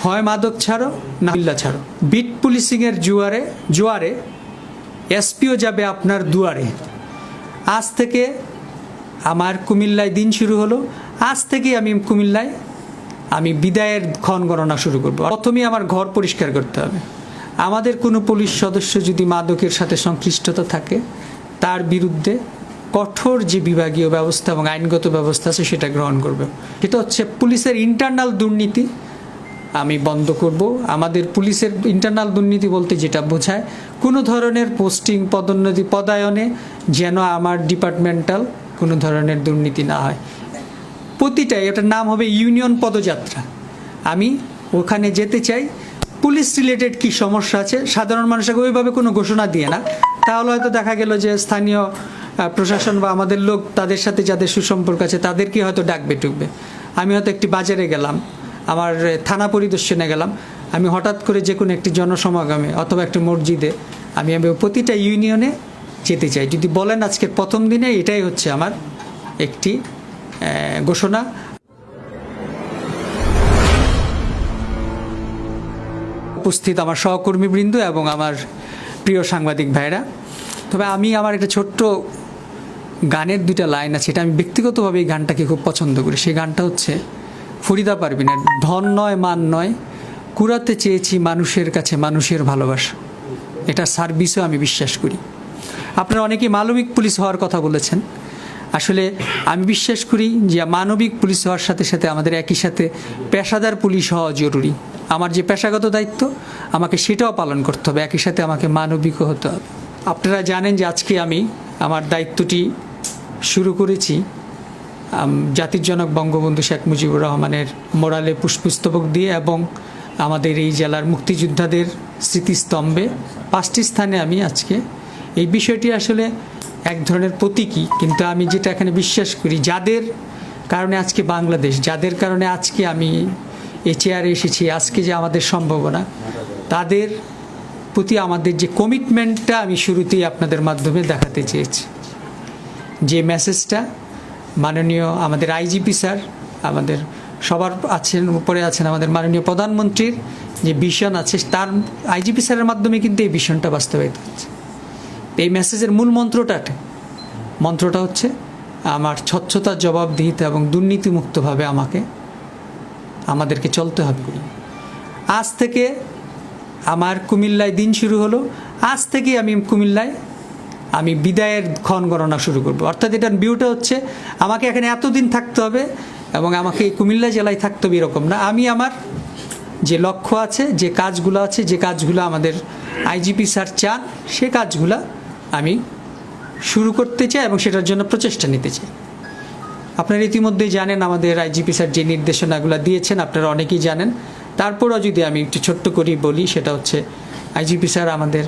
হয় মাদক ছাড়ো না বিল্লা ছাড়ো। বিট পুলিশিংয়ের জোয়ারে এসপিও যাবে আপনার দুয়ারে। আজ থেকে আমার কুমিল্লায় দিন শুরু হলো। আজ থেকেই আমি কুমিল্লায় বিদায়ের ক্ষণ গণনা শুরু করব। প্রথমেই আমার ঘর পরিষ্কার করতে হবে। আমাদের কোনো পুলিশ সদস্য যদি মাদকের সাথে সংশ্লিষ্টতা থাকে তার বিরুদ্ধে কঠোর যে বিভাগীয় ব্যবস্থা এবং আইনগত ব্যবস্থা আছে সেটা গ্রহণ করবে। এটা হচ্ছে পুলিশের ইন্টারনাল দুর্নীতি আমি বন্ধ করব। আমাদের পুলিশের ইন্টারনাল দুর্নীতি বলতে যেটা বোঝায় কোনো ধরনের পোস্টিং পদোন্নতি পদায়নে যেন আমার ডিপার্টমেন্টাল কোনো ধরনের দুর্নীতি না হয়। প্রতিটাই এটার নাম হবে ইউনিয়ন পদযাত্রা। আমি ওখানে যেতে চাই। পুলিশ রিলেটেড কি সমস্যা আছে সাধারণ মানুষকে ওইভাবে কোনো ঘোষণা দিয়ে না, তাহলে হয়তো দেখা গেল যে স্থানীয় প্রশাসন বা আমাদের লোক তাদের সাথে যাদের সুসম্পর্ক আছে তাদেরকে হয়তো ডাকবে টুকবে। আমি হয়তো একটি বাজারে গেলাম, আমার থানা পরিদর্শনে গেলাম, আমি হঠাৎ করে যে কোনো একটি জনসমাগমে অথবা একটি মসজিদে আমি প্রতিটা ইউনিয়নে যেতে চাই। যদি বলেন আজকের প্রথম দিনে এটাই হচ্ছে আমার একটি ঘোষণা। উপস্থিত আমার সহকর্মীবৃন্দ এবং আমার প্রিয় সাংবাদিক ভাইরা, তবে আমি আমার একটা ছোট্ট গানের দুইটা লাইন আছে, এটা আমি ব্যক্তিগতভাবে এই গানটাকে খুব পছন্দ করি। সেই গানটা হচ্ছে ফরিদা পারভিনের, ধন নয় মান নয় কুড়াতে চেয়েছি মানুষের কাছে মানুষের ভালোবাসা। এটা সার্ভিসও আমি বিশ্বাস করি। আপনারা অনেকেই মানবিক পুলিশ হওয়ার কথা বলেছেন। আসলে আমি বিশ্বাস করি যে মানবিক পুলিশ হওয়ার সাথে সাথে আমাদের একই সাথে পেশাদার পুলিশ হওয়া জরুরি। আমার যে পেশাগত দায়িত্ব আমাকে সেটাও পালন করতে হবে, একই সাথে আমাকে মানবিকও হতে হবে। আপনারা জানেন যে আজকে আমি আমার দায়িত্বটি শুরু করেছি জাতির জনক বঙ্গবন্ধু শেখ মুজিবুর রহমানের মোরালে পুষ্পস্তবক দিয়ে এবং আমাদের এই জেলার মুক্তিযোদ্ধাদের স্মৃতিস্তম্ভে 5টি স্থানে আমি আজকে এই বিষয়টি আসলে এক ধরনের প্রতীকী, কিন্তু আমি যেটা এখানে বিশ্বাস করি যাদের কারণে আজকে বাংলাদেশ, যাদের কারণে আজকে আমি এই চেয়ারে এসেছি, আজকে যে আমাদের সম্ভাবনা, তাদের প্রতি আমাদের যে কমিটমেন্টটা আমি শুরুতেই আপনাদের মাধ্যমে দেখাতে চেয়েছি। যে মেসেজটা মাননীয় আমাদের আইজিপি স্যার, আমাদের সবার আছেন, উপরে আছেন আমাদের মাননীয় প্রধানমন্ত্রীর যে ভিশন আছে, তার আইজিপি স্যারের মাধ্যমে কিন্তু এই ভিশনটা বাস্তবায়িত হচ্ছে। এই মেসেজের মূল মন্ত্রটা হচ্ছে আমার স্বচ্ছতার জবাবদিহিতা এবং দুর্নীতিমুক্তভাবে আমাদেরকে চলতে হবে। আজ থেকে আমার কুমিল্লায় দিন শুরু হলো। আজ থেকেই আমি কুমিল্লায় বিদায়ের ক্ষণ গণনা শুরু করব। অর্থাৎ এটার ভিউটা হচ্ছে আমাকে এখানে এতদিন থাকতে হবে এবং আমাকে এই কুমিল্লা জেলায় থাকতে হবে এরকম না। আমি আমার যে লক্ষ্য আছে, যে কাজগুলো আছে, যে কাজগুলো আমাদের আইজিপি স্যার চান, সে কাজগুলো আমি শুরু করতে চাই এবং সেটার জন্য প্রচেষ্টা নিতে চাই। আপনারা ইতিমধ্যেই জানেন আমাদের আইজিপি স্যার যে নির্দেশনাগুলো দিয়েছেন, আপনারা অনেকেই জানেন। তারপরও যদি আমি একটু ছোট্ট করেই বলি, সেটা হচ্ছে আইজিপি স্যার আমাদের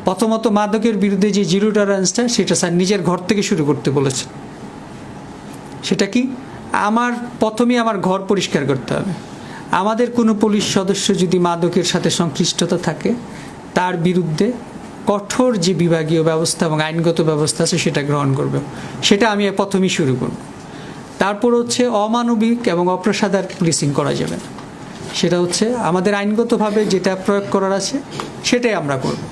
প্রথমত মাদকের বিরুদ্ধে যে জিরো টলারেন্সটা, সেটা স্যার নিজের ঘর থেকে শুরু করতে বলেছেন। সেটা কি? প্রথমেই আমার ঘর পরিষ্কার করতে হবে। আমাদের কোনো পুলিশ সদস্য যদি মাদকের সাথে সংশ্লিষ্টতা থাকে তার বিরুদ্ধে কঠোর যে বিভাগীয় ব্যবস্থা এবং আইনগত ব্যবস্থা আছে সেটা গ্রহণ করবে। সেটা আমি প্রথমেই শুরু করব। তারপর হচ্ছে অমানবিক এবং অপেশাদার পুলিশিং করা যাবে না। সেটা হচ্ছে আমাদের আইনগতভাবে যেটা প্রয়োগ করার আছে সেটাই আমরা করব।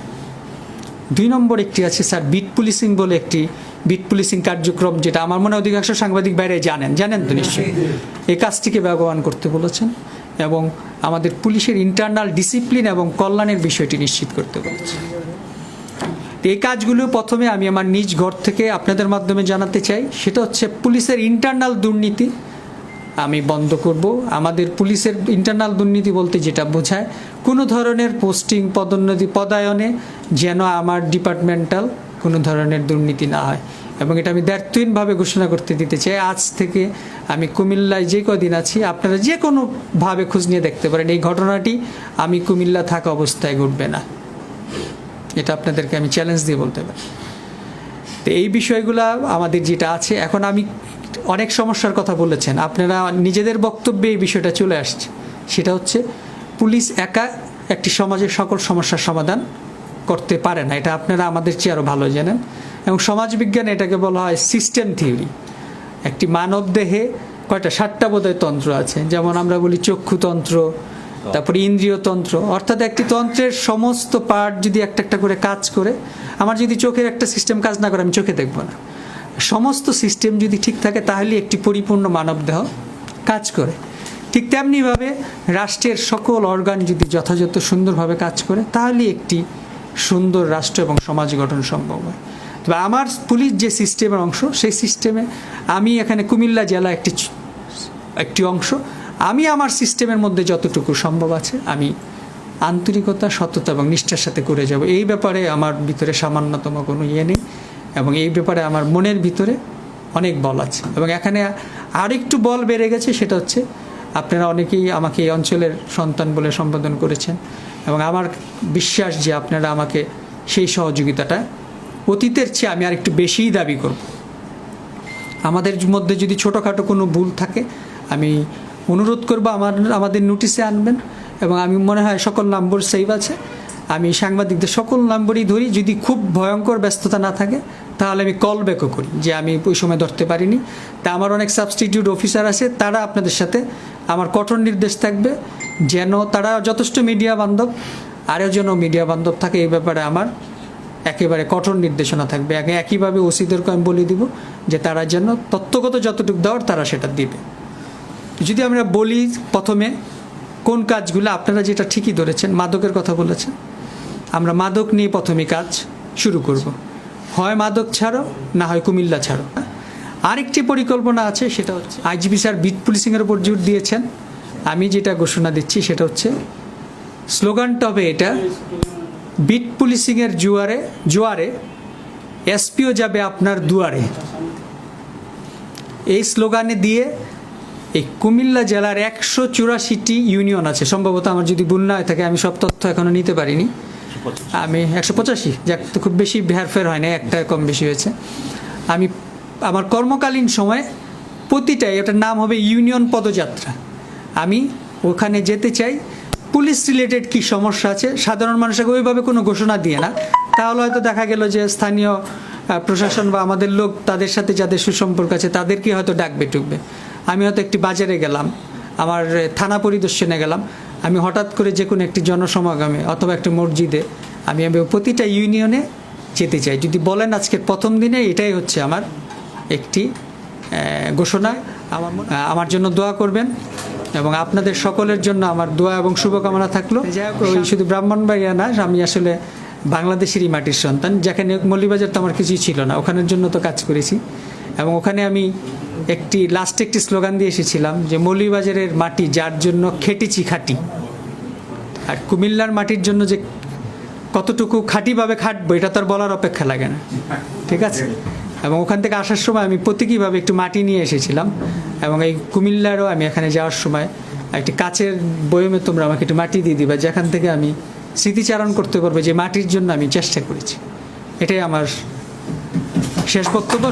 2 নম্বর একটি আছে স্যার বিট পুলিশিং বলে একটি বিট পুলিশিং কার্যক্রম, যেটা আমার মনে হয় অধিকাংশ সাংবাদিক বাইরে জানেন তো নিশ্চয়ই। এই কাজটিকে ব্যবহার করতে বলেছেন এবং আমাদের পুলিশের ইন্টারনাল ডিসিপ্লিন এবং কল্যাণের বিষয়টি নিশ্চিত করতে বলেছেন। এই কাজগুলো প্রথমে আমি আমার নিজ ঘর থেকে আপনাদের মাধ্যমে জানাতে চাই। সেটা হচ্ছে পুলিশের ইন্টারনাল দুর্নীতি আমি বন্ধ করব। আমাদের পুলিশের ইন্টারনাল দুর্নীতি বলতে যেটা বোঝায় কোনো ধরনের পোস্টিং পদোন্নতি পদায়নে যেন আমার ডিপার্টমেন্টাল কোনো ধরনের দুর্নীতি না হয় এবং এটা আমি দ্ব্যর্থহীনভাবে ঘোষণা করতে দিতে চাই। আজ থেকে আমি কুমিল্লায় যে কদিন আছি আপনারা যে কোনোভাবে খোঁজ নিয়ে দেখতে পারেন, এই ঘটনাটি আমি কুমিল্লা থাকা অবস্থায় ঘটবে না। এটা আপনাদেরকে আমি চ্যালেঞ্জ দিয়ে বলতে পারি। তো এই বিষয়গুলো আমাদের যেটা আছে, এখন আমি অনেক সমস্যার কথা বলেছেন, আপনারা নিজেদের বক্তব্যে এই বিষয়টা চলে আসছে। সেটা হচ্ছে পুলিশ একা একটি সমাজের সকল সমস্যার সমাধান করতে পারে না, এটা আপনারা আমাদের চেয়ে আরও ভালো জানেন। এবং সমাজবিজ্ঞানে এটাকে বলা হয় সিস্টেম থিওরি। একটি মানব দেহে 7টা বোধহয় তন্ত্র আছে, যেমন আমরা বলি চক্ষুতন্ত্র, তারপরে ইন্দ্রিয়তন্ত্র, অর্থাৎ একটি তন্ত্রের সমস্ত পার্ট যদি একটা একটা করে কাজ করে, আমার যদি চোখের একটা সিস্টেম কাজ না করে আমি চোখে দেখব না। সমস্ত সিস্টেম যদি ঠিক থাকে তাহলে একটি পরিপূর্ণ মানবদেহ কাজ করে। ঠিক তেমনিভাবে রাষ্ট্রের সকল অর্গান যদি যথাযথ সুন্দরভাবে কাজ করে তাহলে একটি সুন্দর রাষ্ট্র এবং সমাজ গঠন সম্ভব হয়। তবে আমার পুলিশ যে সিস্টেমের অংশ, সেই সিস্টেমে আমি এখানে কুমিল্লা জেলা একটি অংশ, আমি আমার সিস্টেমের মধ্যে যতটুকু সম্ভব আছে আমি আন্তরিকতা, সততা এবং নিষ্ঠার সাথে করে যাব। এই ব্যাপারে আমার ভিতরে সামান্যতম কোনো ইয়ে নেই এবং এই ব্যাপারে আমার মনের ভিতরে অনেক বল আছে। এবং এখানে আরেকটু বল বেড়ে গেছে, সেটা হচ্ছে আপনারা অনেকেই আমাকে এই অঞ্চলের সন্তান বলে সম্বোধন করেছেন এবং আমার বিশ্বাস যে আপনারা আমাকে সেই সহযোগিতাটা অতীতের চেয়ে আমি আর একটু বেশিই দাবি করব। আমাদের মধ্যে যদি ছোটোখাটো কোনো ভুল থাকে আমি অনুরোধ করব আমাদের নোটিশে আনবেন এবং আমি মনে হয় সকল নম্বর সেভ আছে, আমি সাংবাদিকদের সকল নম্বরই ধরি। যদি খুব ভয়ঙ্কর ব্যস্ততা না থাকে তাহলে আমি কল ব্যাকও করি যে আমি ওই সময় ধরতে পারিনি। তা আমার অনেক সাবস্টিটিউট অফিসার আছে, তারা আপনাদের সাথে আমার কঠোর নির্দেশ থাকবে যেন তারা যথেষ্ট মিডিয়া বান্ধব আরও যেন মিডিয়া বান্ধব থাকে। এই ব্যাপারে আমার একেবারে কঠোর নির্দেশনা থাকবে। একইভাবে ওসিদেরকে আমি বলে দিব যে তারা যেন তথ্যগত যতটুকু দেওয়ার তারা সেটা দিবে। যদি আমরা বলি প্রথমে কোন কাজগুলো, আপনারা যেটা ঠিকই ধরেছেন, মাদকের কথা বলেছেন, আমরা মাদক নিয়ে প্রথমে কাজ শুরু করব। হয় মাদক ছাড়ো, না হয় কুমিল্লা ছাড়ো। আরেকটি পরিকল্পনা আছে, সেটা হচ্ছে আইজিপি স্যার বিট পুলিশিংয়ের উপর জোর দিয়েছেন। আমি যেটা ঘোষণা দিচ্ছি সেটা হচ্ছে স্লোগানটা হবে এটা, বিট পুলিশিংয়ের জোয়ারে এসপিও যাবে আপনার দুয়ারে। এই স্লোগানে দিয়ে এই কুমিল্লা জেলার 184টি ইউনিয়ন আছে, সম্ভবত আমার যদি ভুল না হয়ে থাকে, আমি সব তথ্য এখনও নিতে পারিনি, আমি 185, যাক তো খুব বেশি হেরফের হয় না, একটা কম বেশি হয়েছে। আমি আমার কর্মকালীন সময় প্রতিটাই, এটার নাম হবে ইউনিয়ন পদযাত্রা। আমি ওখানে যেতে চাই, পুলিশ রিলেটেড কী সমস্যা আছে সাধারণ মানুষকে ওইভাবে কোনো ঘোষণা দিয়ে না, তাহলে হয়তো দেখা গেল যে স্থানীয় প্রশাসন বা আমাদের লোক তাদের সাথে যাদের সুসম্পর্ক আছে তাদেরকে হয়তো ডাকবে টুকবে। আমি হয়তো একটি বাজারে গেলাম, আমার থানা পরিদর্শনে গেলাম, আমি হঠাৎ করে যে কোনো একটি জনসমাগমে অথবা একটা মসজিদে আমি প্রতিটা ইউনিয়নে যেতে চাই। যদি বলেন আজকের প্রথম দিনে এটাই হচ্ছে আমার একটি ঘোষণা। আমার জন্য দোয়া করবেন এবং আপনাদের সকলের জন্য আমার দোয়া এবং শুভকামনা থাকলো। ওই শুধু ব্রাহ্মণবাড়িয়া না, আমি আসলে বাংলাদেশেরই মাটির সন্তান, যেখানে মৌলভীবাজার তো আমার কিছুই ছিল না, ওখানের জন্য তো কাজ করেছি এবং ওখানে আমি লাস্টে একটি স্লোগান দিয়ে এসেছিলাম যে মৌলভীবাজারের মাটি যার জন্য খেটেছি খাঁটি, আর কুমিল্লার মাটির জন্য যে কতটুকু খাঁটিভাবে খাটবো এটা তো আর বলার অপেক্ষা লাগে না, ঠিক আছে। এবং ওখান থেকে আসার সময় আমি প্রতীকীভাবে একটু মাটি নিয়ে এসেছিলাম এবং এই কুমিল্লারও আমি এখানে যাওয়ার সময় একটি কাচের বয়মে তোমরা আমাকে একটু মাটি দিয়ে দিবা, যেখান থেকে আমি স্মৃতিচারণ করতে পারবো যে মাটির জন্য আমি চেষ্টা করেছি। এটাই আমার শেষ বক্তব্য।